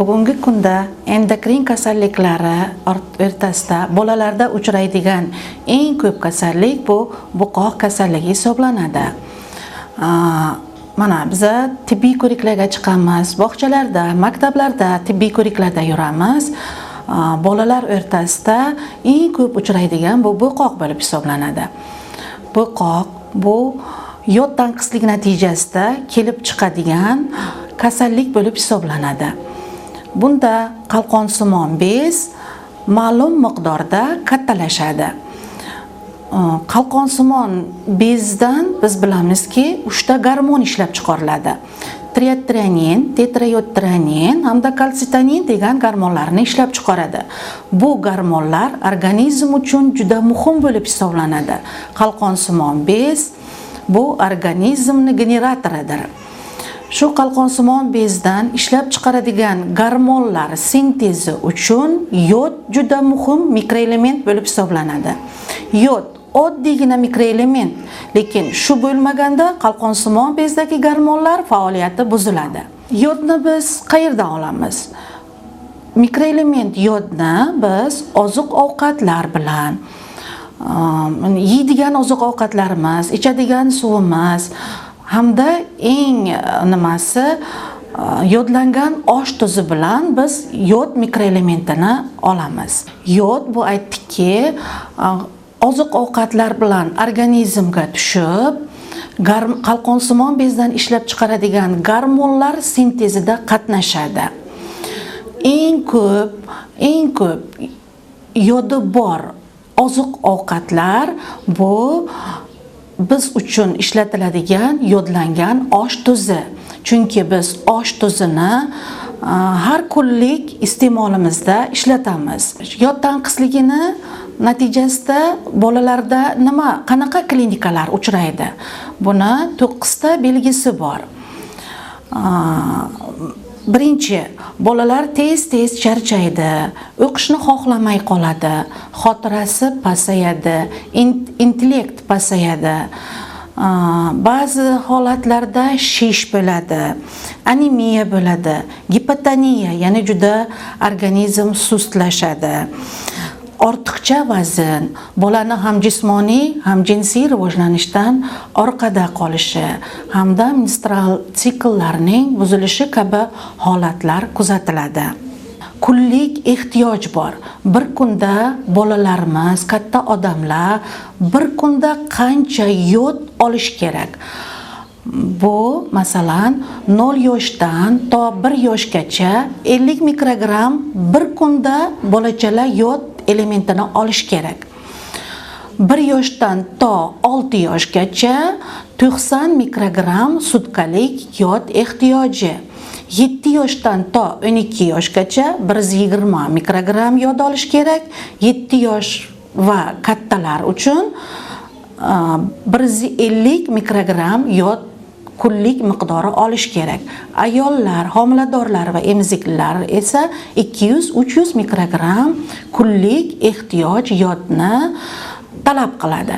bugungi kunda endokrin kasalliklari o'rtasida bolalarda uchraydigan eng ko'p kasallik bu buqoq kasalligi hisoblanadi. Mana biz tibbiy ko'riklarga chiqamiz, bog'chalarda, maktablarda tibbiy ko'riklarda yuramiz. Bolalar o'rtasida eng ko'p uchraydigan bu buqoq bo'lib hisoblanadi. Buqoq bu yod tanqisligi natijasida kelib chiqadigan kasallik bo'lib hisoblanadi. Bunda qalqonsimon bez ma'lum miqdorda kattalashadi. Qalqonsimon bezdan biz bilamizki, 3 ta gormon ishlab chiqariladi. Triatronin, tetrayotronin hamda kalsitonin degan gormonlarni ishlab chiqaradi. Bu gormonlar organizm uchun juda muhim bo'lib hisoblanadi. Qalqonsimon bez bu organizmning generatoridir. Shu qalqonsimon bezdan ishlab chiqaradigan gormonlar sintezi uchun yod juda muhim mikroelement bo'lib hisoblanadi. Yod oddiygina mikroelement, lekin shu bo'lmaganda qalqonsimon bezdagi gormonlar faoliyati buziladi. Yodni biz qayerdan olamiz? Mikroelement yodni biz oziq-ovqatlar bilan, yeydigan oziq-ovqatlarimiz, ichadigan suvimiz hamda eng nimasi yodlangan osh tuzi bilan biz yod mikroelementini olamiz. Yod bu aytdikki, oziq-ovqatlar bilan organizmga tushib, qalqonsimon bezdan ishlab chiqaradigan gormonlar sintezida qatnashadi. Eng ko'p yodi bor oziq-ovqatlar bu biz uchun ishlatiladigan yodlangan osh tuzi. Chunki biz osh tuzini har kunlik iste'molimizda ishlatamiz. Yod tanqisligini natijasida bolalarda qanaqa klinikalar uchraydi? Buni 9 ta belgisi bor. Birinchi, bolalar tez charchaydi, o'qishni xohlamay qoladi, xotirasi pasayadi, intellekt pasayadi. Ba'zi holatlarda shish bo'ladi, anemiya bo'ladi, gipotoniya, ya'ni juda organizm sustlashadi. Ortiqcha vazn bolani ham jismoniy, ham jinsiy rivojlanishdan orqada qolishi hamda menstrual sikllarning buzilishi kabi holatlar kuzatiladi. Kunlik ehtiyoj bor. Bir kunda bolalarimiz, katta odamlar bir kunda qancha yod olish kerak? Bu masalan 0 yoshdan to 1 yoshgacha 50 mikrogram bir kunda bolachalar yod elementini olish kerak. 1 yoshdan to 6 yoshgacha 90 mikrogram sutkalik yod ehtiyoji. 7 yoshdan to 12 yoshgacha 120 mikrogram yod olish kerak. 7 yosh va kattalar uchun 150 mikrogram yod kunlik miqdori olish kerak. Ayollar, homiladorlar va emiziklilar esa 200-300 mikrogram kunlik ehtiyoj yodni talab qiladi.